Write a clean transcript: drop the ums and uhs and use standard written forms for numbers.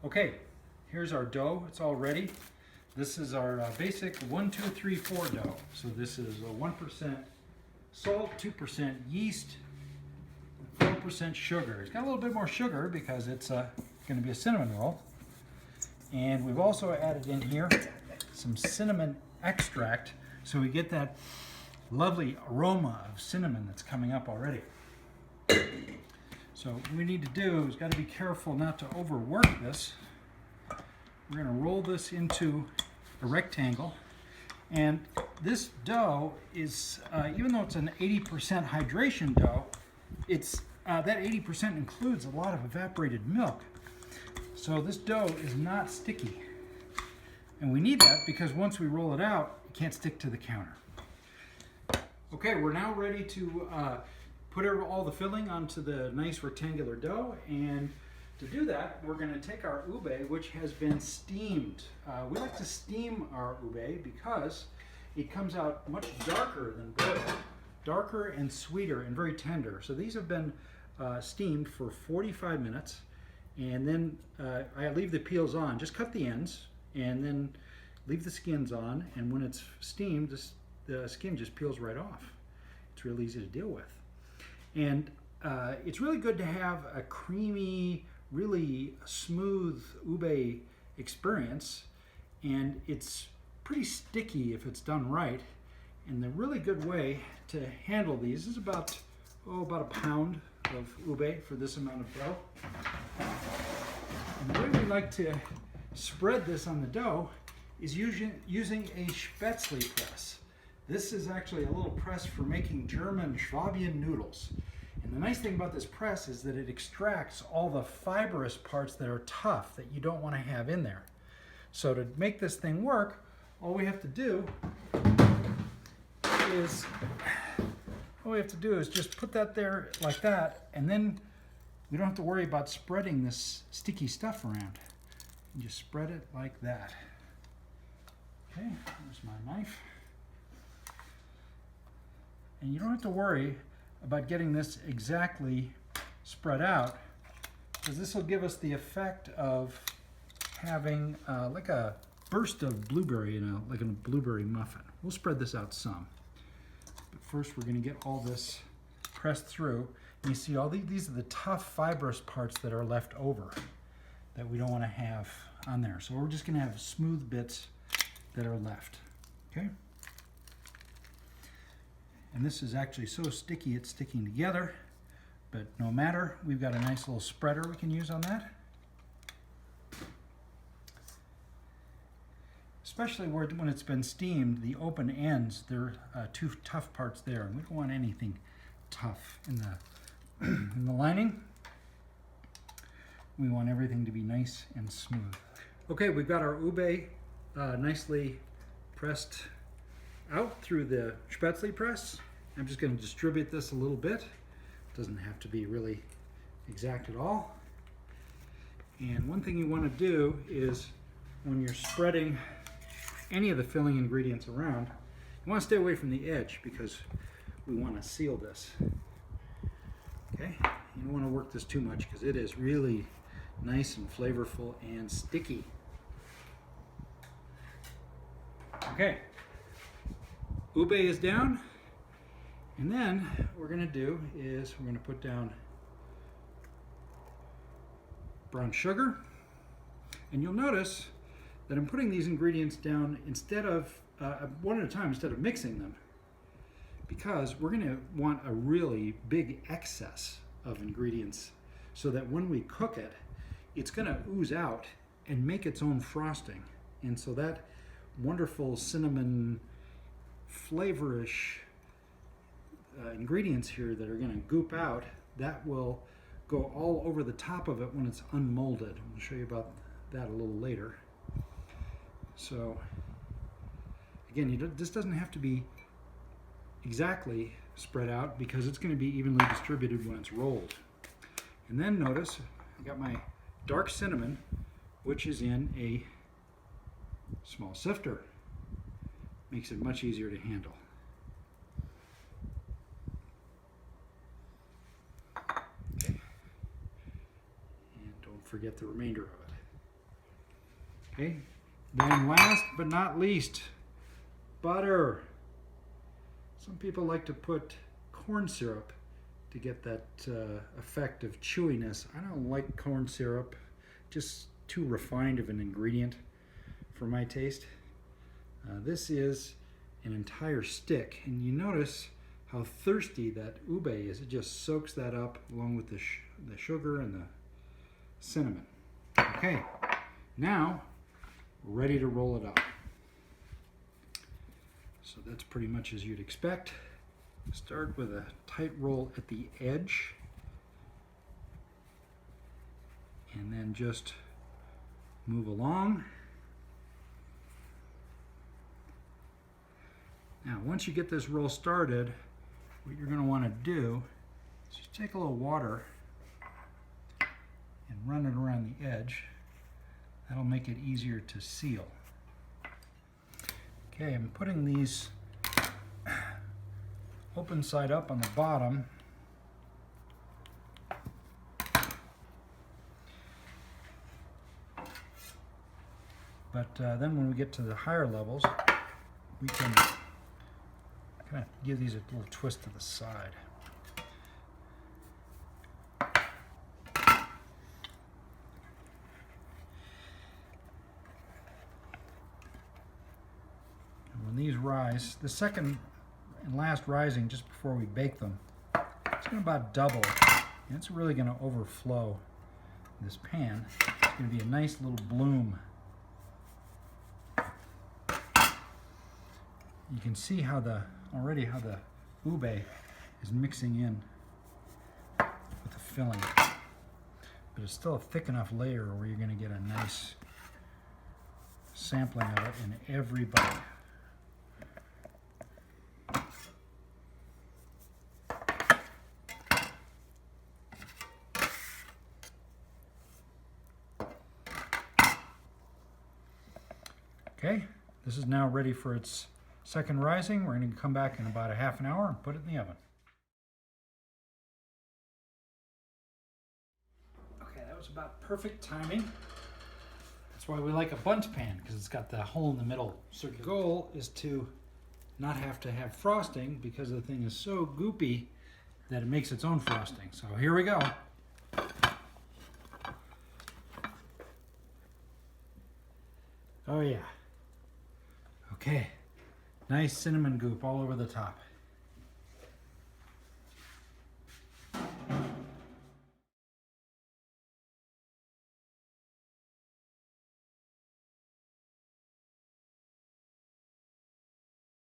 Okay, here's our dough. It's all ready. This is our basic 1, 2, 3, 4 dough. So this is a 1% salt, 2% yeast, 4% sugar. It's got a little bit more sugar because it's going to be a cinnamon roll. And we've also added in here some cinnamon extract so we get that lovely aroma of cinnamon that's coming up already. So what we need to do is got to be careful not to overwork this. We're going to roll this into a rectangle, and this dough is, even though it's an 80% hydration dough, it's that 80% includes a lot of evaporated milk. So this dough is not sticky, and we need that because once we roll it out, it can't stick to the counter. Okay, we're now ready to put all the filling onto the nice rectangular dough, and to do that, we're going to take our ube, which has been steamed. We like to steam our ube because it comes out much darker than boiled, darker and sweeter and very tender. So these have been steamed for 45 minutes, and then I leave the peels on. Just cut the ends and then leave the skins on, and when it's steamed, the skin just peels right off. It's real easy to deal with. And it's really good to have a creamy, really smooth ube experience, and it's pretty sticky if it's done right. And the really good way to handle these is about a pound of ube for this amount of dough. And the way we like to spread this on the dough is using a Spätzle press. This is actually a little press for making German Schwabian noodles. And the nice thing about this press is that it extracts all the fibrous parts that are tough that you don't want to have in there. So to make this thing work, all we have to do is just put that there like that, and then we don't have to worry about spreading this sticky stuff around. You just spread it like that. Okay, there's my knife. And you don't have to worry about getting this exactly spread out, because this will give us the effect of having like a burst of blueberry like in a blueberry muffin. We'll spread this out some. But first we're going to get all this pressed through. And you see all these are the tough fibrous parts that are left over that we don't want to have on there. So we're just going to have smooth bits that are left. Okay? And this is actually so sticky it's sticking together, but no matter, we've got a nice little spreader we can use on that. Especially when it's been steamed, the open ends, there are two tough parts there, and we don't want anything tough in the, in the lining. We want everything to be nice and smooth. Okay, we've got our ube nicely pressed out through the Spätzle press. I'm just going to distribute this a little bit. It doesn't have to be really exact at all. And one thing you want to do is when you're spreading any of the filling ingredients around, you want to stay away from the edge because we want to seal this. Okay? You don't want to work this too much because it is really nice and flavorful and sticky. Okay. Ube is down, and then what we're going to do is we're going to put down brown sugar, and you'll notice that I'm putting these ingredients down instead of one at a time instead of mixing them, because we're going to want a really big excess of ingredients so that when we cook it, it's going to ooze out and make its own frosting, and so that wonderful cinnamon flavorish ingredients here that are going to goop out, that will go all over the top of it when it's unmolded. I'll show you about that a little later. So again, this doesn't have to be exactly spread out because it's going to be evenly distributed when it's rolled. And then notice I got my dark cinnamon, which is in a small sifter. Makes it much easier to handle. Okay. And don't forget the remainder of it. Okay, then last but not least, butter. Some people like to put corn syrup to get that effect of chewiness. I don't like corn syrup, just too refined of an ingredient for my taste. This is an entire stick, and you notice how thirsty that ube is. It just soaks that up along with the sugar and the cinnamon. Okay, now we're ready to roll it up. So that's pretty much as you'd expect. Start with a tight roll at the edge, and then just move along. Now, once you get this roll started, what you're going to want to do is just take a little water and run it around the edge. That'll make it easier to seal. Okay, I'm putting these open side up on the bottom. But then when we get to the higher levels, we can kind of give these a little twist to the side. And when these rise, the second and last rising just before we bake them, it's going to about double, and it's really going to overflow this pan. It's going to be a nice little bloom. You can see how already how the ube is mixing in with the filling, but it's still a thick enough layer where you're going to get a nice sampling of it in every bite. Okay, this is now ready for its second rising. We're going to come back in about a half an hour and put it in the oven. Okay, that was about perfect timing. That's why we like a bundt pan, because it's got the hole in the middle. So the goal is to not have to have frosting, because the thing is so goopy that it makes its own frosting. So here we go. Oh yeah. Okay. Nice cinnamon goop all over the top.